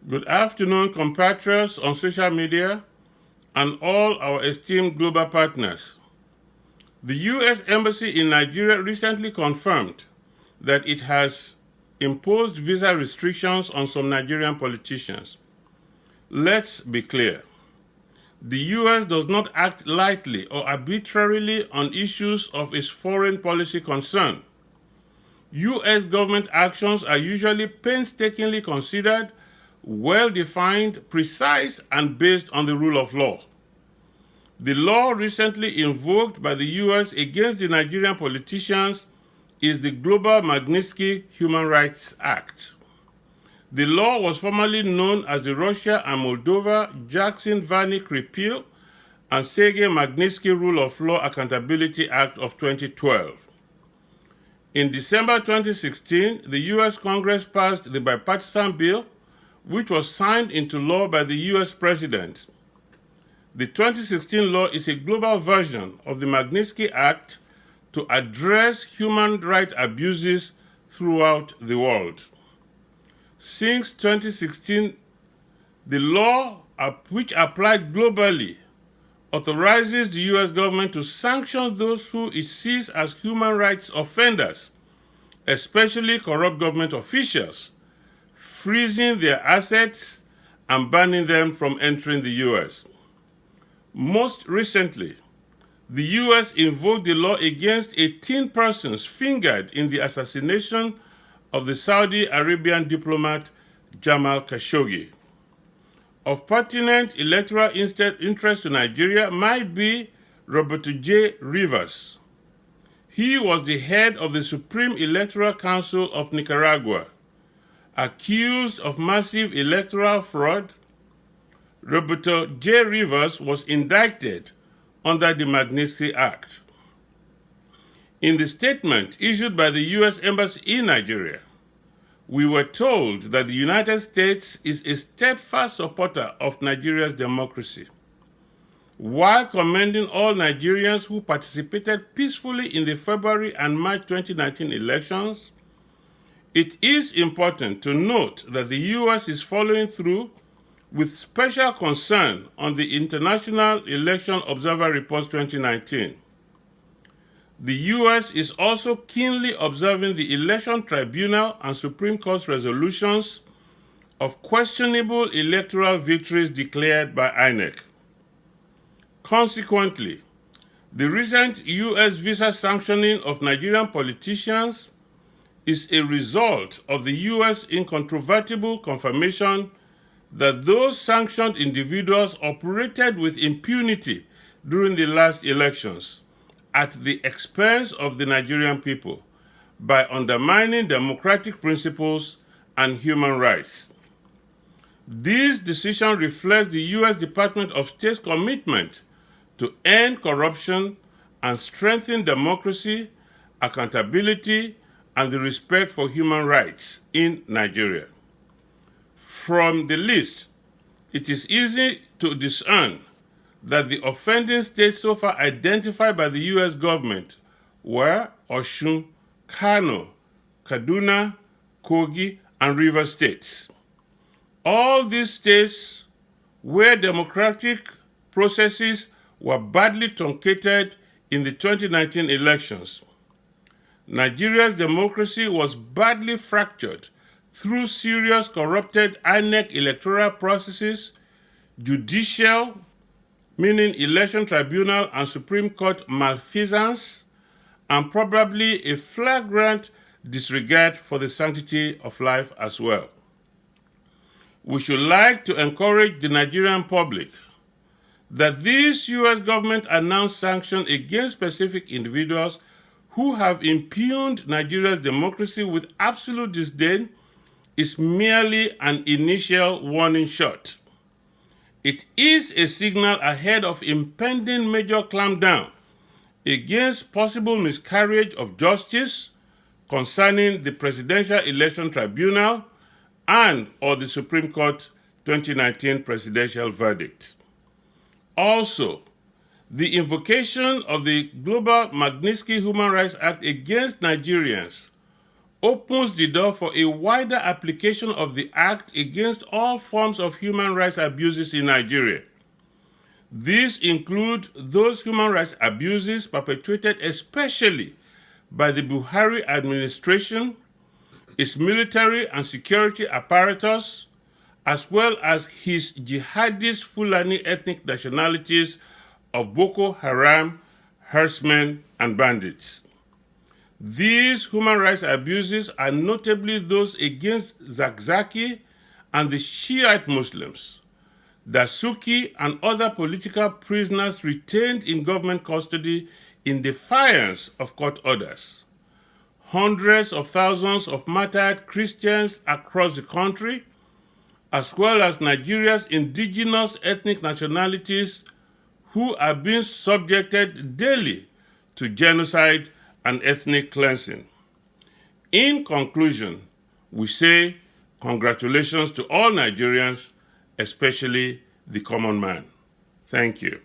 Good afternoon, compatriots on social media and all our esteemed global partners. The U.S. Embassy in Nigeria recently confirmed that it has imposed visa restrictions on some Nigerian politicians. Let's be clear. The U.S. does not act lightly or arbitrarily on issues of its foreign policy concern. U.S. government actions are usually painstakingly considered, well-defined, precise, and based on the rule of law. The law recently invoked by the U.S. against the Nigerian politicians is the Global Magnitsky Human Rights Act. The law was formerly known as the Russia and Moldova Jackson-Vanik Repeal and Sergei Magnitsky Rule of Law Accountability Act of 2012. In December 2016, the U.S. Congress passed the bipartisan bill, which was signed into law by the U.S. President. The 2016 law is a global version of the Magnitsky Act to address human rights abuses throughout the world. Since 2016, the law, which applied globally, authorizes the U.S. government to sanction those who it sees as human rights offenders, especially corrupt government officials, freezing their assets and banning them from entering the U.S. Most recently, the U.S. invoked the law against 18 persons fingered in the assassination of the Saudi Arabian diplomat Jamal Khashoggi. Of pertinent electoral interest to Nigeria might be Roberto J. Rivers. He was the head of the Supreme Electoral Council of Nicaragua. Accused of massive electoral fraud, Roberto J. Rivers was indicted under the Magnitsky Act. In the statement issued by the U.S. Embassy in Nigeria, we were told that the United States is a steadfast supporter of Nigeria's democracy. While commending all Nigerians who participated peacefully in the February and March 2019 elections, it is important to note that the U.S. is following through with special concern on the International Election Observer Report 2019. The U.S. is also keenly observing the Election Tribunal and Supreme Court resolutions of questionable electoral victories declared by INEC. Consequently, the recent U.S. visa sanctioning of Nigerian politicians is a result of the U.S. incontrovertible confirmation that those sanctioned individuals operated with impunity during the last elections at the expense of the Nigerian people by undermining democratic principles and human rights. This decision reflects the U.S. Department of State's commitment to end corruption and strengthen democracy, accountability, and the respect for human rights in Nigeria. From the list, it is easy to discern that the offending states so far identified by the U.S. government were Osun, Kano, Kaduna, Kogi, and Rivers states. All these states where democratic processes were badly truncated in the 2019 elections. Nigeria's democracy was badly fractured through serious corrupted INEC electoral processes, judicial, meaning election tribunal and Supreme Court malfeasance, and probably a flagrant disregard for the sanctity of life as well. We should like to encourage the Nigerian public that this U.S. government announced sanctions against specific individuals who have impugned Nigeria's democracy with absolute disdain is merely an initial warning shot. It is a signal ahead of impending major clampdown against possible miscarriage of justice concerning the Presidential Election Tribunal and or the Supreme Court 2019 presidential verdict. Also, the invocation of the Global Magnitsky Human Rights Act against Nigerians opens the door for a wider application of the Act against all forms of human rights abuses in Nigeria. These include those human rights abuses perpetrated especially by the Buhari administration, its military and security apparatus, as well as his jihadist Fulani ethnic nationalities of Boko Haram, herdsmen, and bandits. These human rights abuses are notably those against Zakzaki and the Shiite Muslims, Dasuki and other political prisoners retained in government custody in defiance of court orders, hundreds of thousands of martyred Christians across the country, as well as Nigeria's indigenous ethnic nationalities who are being subjected daily to genocide and ethnic cleansing. In conclusion, we say congratulations to all Nigerians, especially the common man. Thank you.